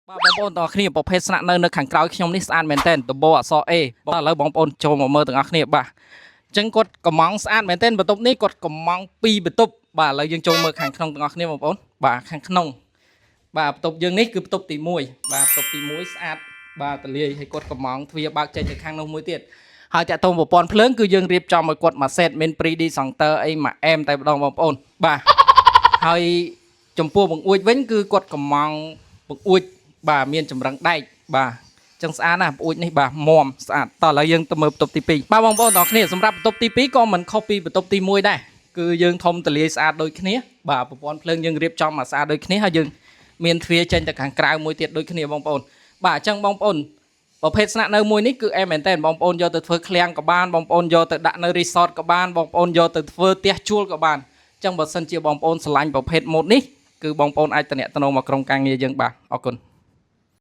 បងប្អូនទាំងអស់គ្នាប្រភេទស្នាក់នៅខាងក្រោយខ្ញុំនេះស្អាតមែនទែនដំបូលអក្សរ A បាទឥឡូវបងប្អូនចូលមកមើលទាំងអស់គ្នាបាទអញ្ចឹងគាត់កំងស្អាតមែនទែនបន្ទប់នេះគាត់កំង2បន្ទប់បាទឥឡូវយើងចូលមើលខាងក្នុងទាំងអស់គ្នាបងប្អូនបាទខាងក្នុងបាទបន្ទប់យើងនេះគឺបន្ទប់ទី1បាទបន្ទប់ទី1ស្អាតបាទតលាយឲ្យគាត់កំងទ្វារបើកចេញទៅខាងនោះមួយទៀតហើយតាក់ទងប្រព័ន្ធភ្លើងគឺយើងរៀបចំឲ្យគាត់មួយសេតមាន 3D Center អីមួយអែមតែម្ដងបងប្អូនបាទហើយចំពោះបង្អួចវិញគឺគាត់កំងបង្អួចបាទមានចម្រឹងដែកបាទចឹងស្អាតណាស់បង្អួចនេះបាទមាំស្អាតតោះឥឡូវយើងទៅមើលបន្ទប់ទី2បាទបងប្អូនទាំងគ្នាសម្រាប់បន្ទប់ទី2ក៏មិនខុសពីបន្ទប់ទី1ដែរគឺយើងធំទលាយស្អាតដូចគ្នាបាទប្រព័ន្ធភ្លើងយើងរៀបចំមកស្អាតដូចគ្នាហើយយើងមានទ្វារចេញទៅខាងក្រៅមួយទៀតដូចគ្នាបងប្អូនបាទអញ្ចឹងបងប្អូនប្រភេទស្នាក់នៅមួយនេះគឺអែមមែនតើបងប្អូនយកទៅធ្វើឃ្លាំងក៏បានបងប្អូនយកទៅដាក់នៅ resort ក៏បានបងប្អូនយកទៅធ្វើផ្ទះជួលក៏បានអញ្ចឹងបើសិនជាបងប្អូនស្រឡាញ់ប្រភេទម៉ូតនេះគឺបងប្អូនអាចតំណមកក្រុមការងារយើងបាទអរគុណ